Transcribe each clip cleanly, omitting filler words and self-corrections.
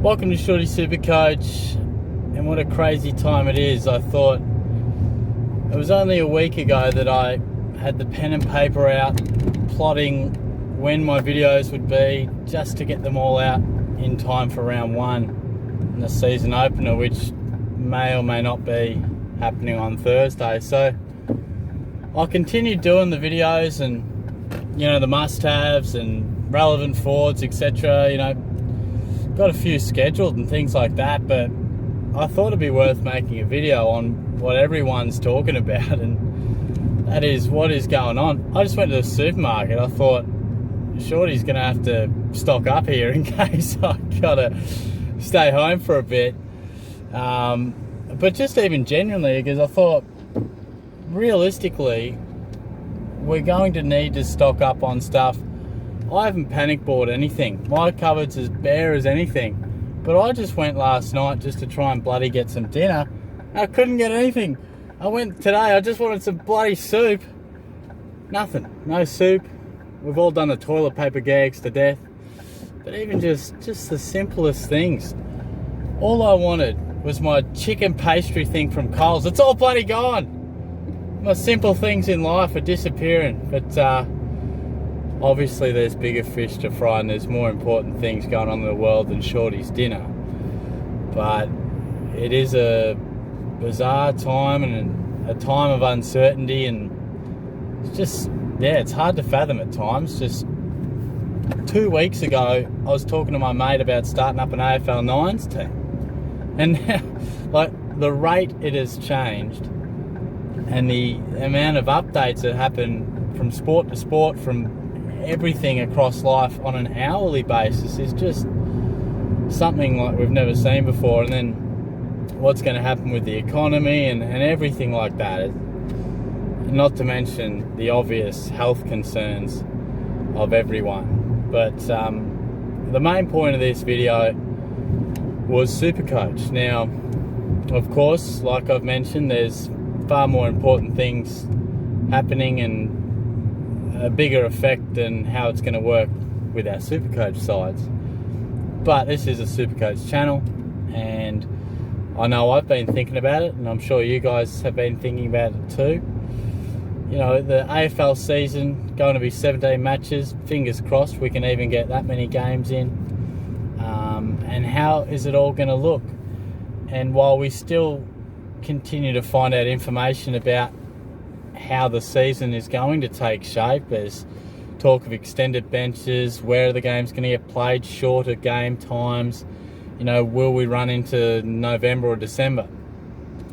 Welcome to Shorty SuperCoach, and what a crazy time it is. I thought it was only a week ago that I had the pen and paper out plotting when my videos would be, just to get them all out in time for round one and the season opener, which may or may not be happening on Thursday. So I continued doing the videos and, the must-haves and relevant forwards, etc. Got a few scheduled and things like that, but I thought it'd be worth making a video on what everyone's talking about, and that is what is going on. I just went to the supermarket. I thought Shorty's gonna have to stock up here in case I gotta stay home for a bit, but just even genuinely, because I thought realistically we're going to need to stock up on stuff. I haven't panic bought anything. My cupboard's as bare as anything. But I just went last night just to try and bloody get some dinner. I couldn't get anything. I went today, I just wanted some bloody soup. Nothing. No soup. We've all done the toilet paper gags to death. But even just the simplest things. All I wanted was my chicken pastry thing from Coles. It's all bloody gone. My simple things in life are disappearing. But obviously there's bigger fish to fry and there's more important things going on in the world than Shorty's dinner. But it is a bizarre time and a time of uncertainty, and it's just, it's hard to fathom at times. Just 2 weeks ago, I was talking to my mate about starting up an AFL Nines team. And now, the rate it has changed and the amount of updates that happen from sport to sport, from everything across life on an hourly basis, is just something like we've never seen before. And then what's going to happen with the economy and everything like that, not to mention the obvious health concerns of everyone. But the main point of this video was SuperCoach. Now, of course, like I've mentioned, there's far more important things happening and a bigger effect than how it's going to work with our SuperCoach sides. But this is a SuperCoach channel, and I know I've been thinking about it, and I'm sure you guys have been thinking about it too. The AFL season going to be 17 matches. Fingers crossed we can even get that many games in. And how is it all going to look? And while we still continue to find out information about how the season is going to take shape, there's talk of extended benches, where are the games going to get played, shorter game times, will we run into November or December?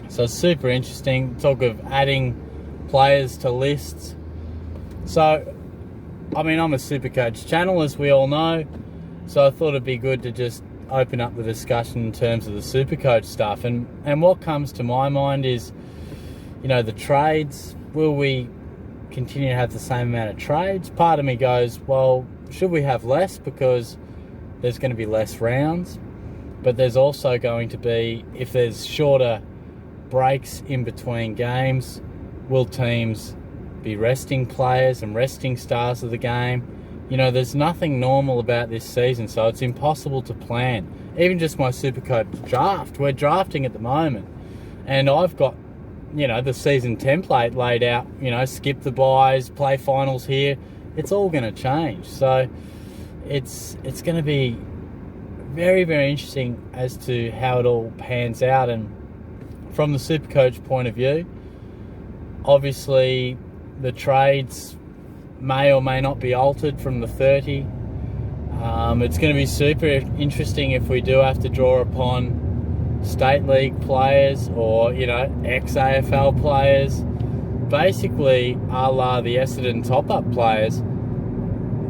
So it's super interesting. Talk of adding players to lists. So I'm a SuperCoach channel, as we all know, so I thought it'd be good to just open up the discussion in terms of the SuperCoach stuff. And what comes to my mind is, the trades. Will we continue to have the same amount of trades? Part of me goes, well, should we have less, because there's going to be less rounds? But there's also going to be, if there's shorter breaks in between games, will teams be resting players and resting stars of the game? There's nothing normal about this season, so it's impossible to plan. Even just my SuperCoach draft, we're drafting at the moment, and I've got the season template laid out, skip the buys, play finals here. It's all going to change. So it's going to be very, very interesting as to how it all pans out. And from the SuperCoach point of view, obviously the trades may or may not be altered from the 30. It's going to be super interesting if we do have to draw upon state league players or ex-AFL players, basically a la the Essendon top-up players.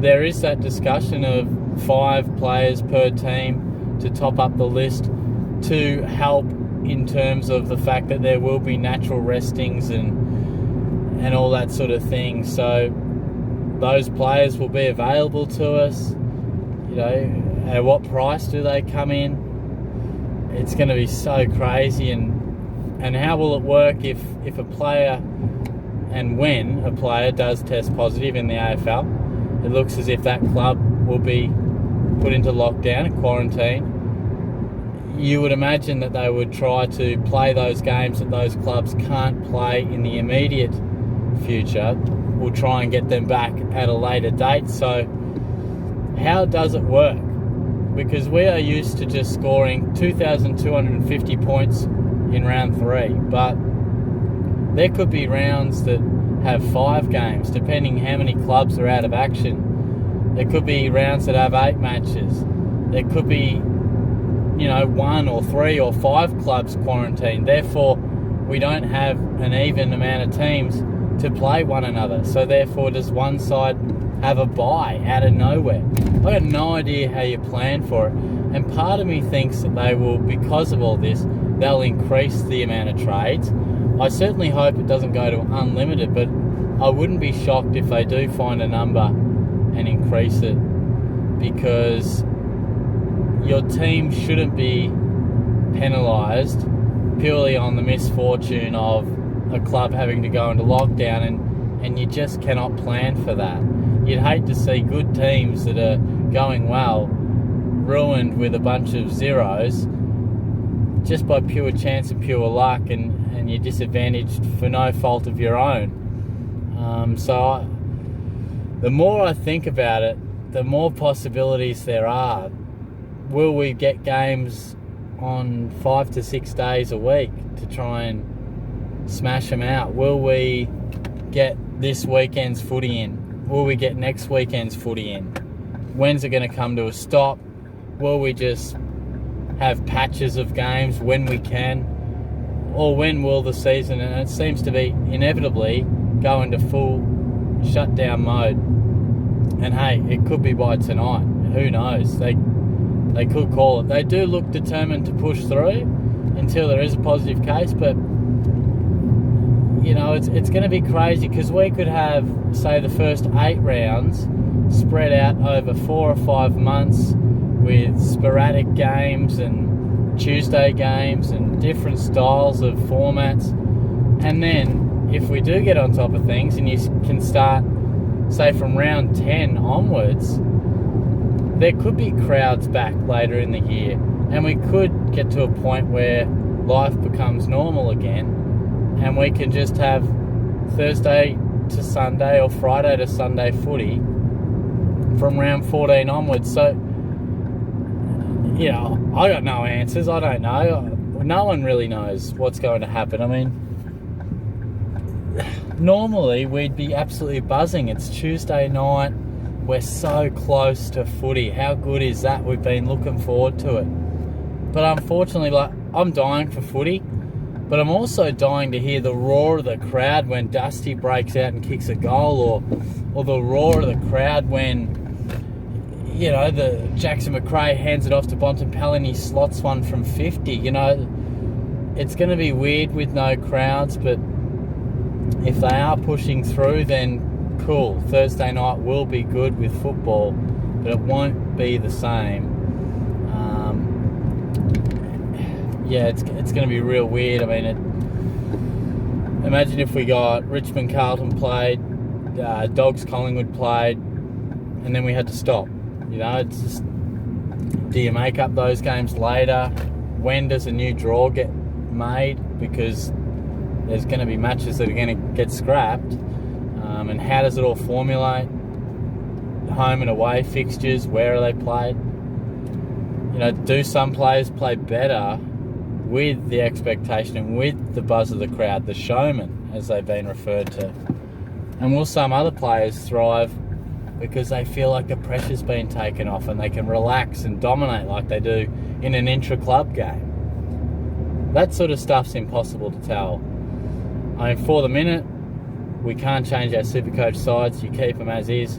There is that discussion of 5 players per team to top up the list to help in terms of the fact that there will be natural restings and all that sort of thing. So those players will be available to us. At what price do they come in? It's going to be so crazy, and how will it work if a player, and when a player does test positive in the AFL, it looks as if that club will be put into lockdown, quarantine, you would imagine that they would try to play those games that those clubs can't play in the immediate future. We'll try and get them back at a later date. So how does it work? Because we are used to just scoring 2,250 points in round 3, but there could be rounds that have 5 games, depending how many clubs are out of action. There could be rounds that have 8 matches. There could be 1 or 3 or 5 clubs quarantined. Therefore, we don't have an even amount of teams to play one another. So therefore, does one side have a bye out of nowhere? I've got no idea how you plan for it. And part of me thinks that they will, because of all this, they'll increase the amount of trades. I certainly hope it doesn't go to unlimited, but I wouldn't be shocked if they do find a number and increase it, because your team shouldn't be penalised purely on the misfortune of a club having to go into lockdown, and you just cannot plan for that. You'd hate to see good teams that are going well ruined with a bunch of zeros just by pure chance and pure luck, and you're disadvantaged for no fault of your own. The more I think about it, the more possibilities there are. Will we get games on 5 to 6 days a week to try and smash them out? Will we get this weekend's footy in? Will we get next weekend's footy in? When's it going to come to a stop? Will we just have patches of games when we can? Or when will the season, and it seems to be inevitably, go into full shutdown mode? And hey, it could be by tonight. Who knows? They could call it. They do look determined to push through until there is a positive case, but it's going to be crazy, because we could have, say, the first 8 rounds spread out over 4 or 5 months with sporadic games and Tuesday games and different styles of formats. And then if we do get on top of things and you can start, say, from round 10 onwards, there could be crowds back later in the year, and we could get to a point where life becomes normal again, and we can just have Thursday to Sunday or Friday to Sunday footy from round 14 onwards. So, I got no answers. I don't know. No one really knows what's going to happen. I mean, normally we'd be absolutely buzzing. It's Tuesday night. We're so close to footy. How good is that? We've been looking forward to it. But unfortunately, I'm dying for footy, but I'm also dying to hear the roar of the crowd when Dusty breaks out and kicks a goal, or the roar of the crowd when the Jackson McRae hands it off to Bontempelli and he slots one from 50. It's going to be weird with no crowds, but if they are pushing through, then cool. Thursday night will be good with football, but it won't be the same. It's going to be real weird. I mean, imagine if we got Richmond Carlton played, Dogs Collingwood played, and then we had to stop. It's just, do you make up those games later? When does a new draw get made? Because there's going to be matches that are going to get scrapped. And how does it all formulate? Home and away fixtures, where are they played? Do some players play better with the expectation and with the buzz of the crowd, the showman, as they've been referred to? And will some other players thrive because they feel like the pressure's been taken off and they can relax and dominate like they do in an intra-club game? That sort of stuff's impossible to tell. I mean, for the minute, we can't change our SuperCoach sides. You keep them as is.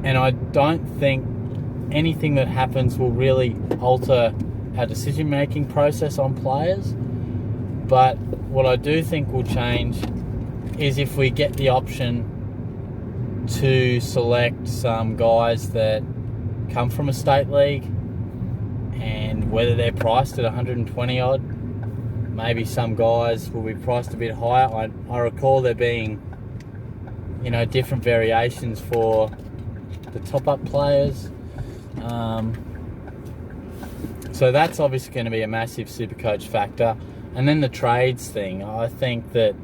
And I don't think anything that happens will really alter our decision-making process on players. But what I do think will change is if we get the option to select some guys that come from a state league, and whether they're priced at 120 odd, maybe some guys will be priced a bit higher. I recall there being, different variations for the top-up players. So that's obviously going to be a massive SuperCoach factor. And then the trades thing, I think that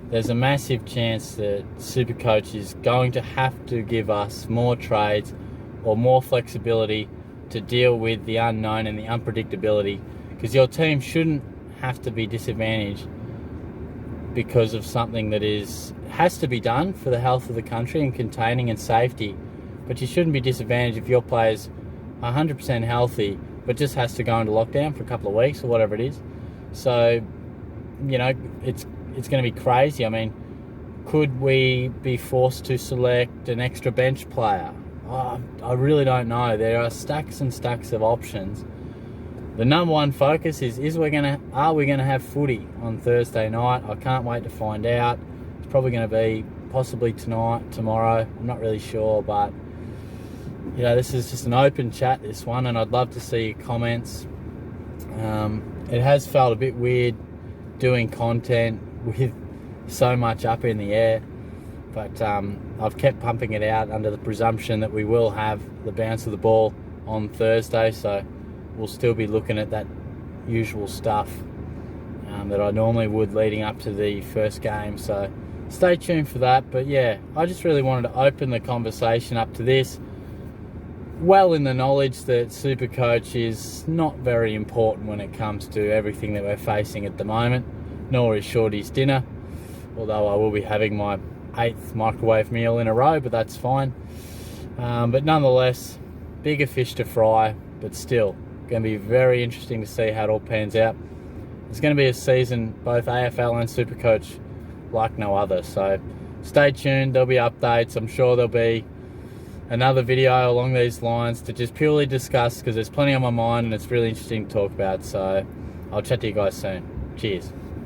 there's a massive chance that SuperCoach is going to have to give us more trades or more flexibility to deal with the unknown and the unpredictability, because your team shouldn't have to be disadvantaged because of something that has to be done for the health of the country and containing and safety. But you shouldn't be disadvantaged if your player's 100% healthy but just has to go into lockdown for a couple of weeks or whatever it is. So, it's going to be crazy. I mean, could we be forced to select an extra bench player? I really don't know. There are stacks and stacks of options. The number one focus are we going to have footy on Thursday night? I can't wait to find out. It's probably going to be possibly tonight, tomorrow. I'm not really sure, but this is just an open chat, this one, and I'd love to see your comments. It has felt a bit weird doing content with so much up in the air, but I've kept pumping it out under the presumption that we will have the bounce of the ball on Thursday, so we'll still be looking at that usual stuff that I normally would leading up to the first game, so stay tuned for that. But yeah, I just really wanted to open the conversation up to this, well in the knowledge that SuperCoach is not very important when it comes to everything that we're facing at the moment, nor is Shorty's dinner, although I will be having my 8th microwave meal in a row, but that's fine. But nonetheless, bigger fish to fry, but still going to be very interesting to see how it all pans out. It's going to be a season, both AFL and SuperCoach, like no other, so stay tuned. There'll be updates. I'm sure there'll be another video along these lines to just purely discuss, because there's plenty on my mind and it's really interesting to talk about. So I'll chat to you guys soon. Cheers.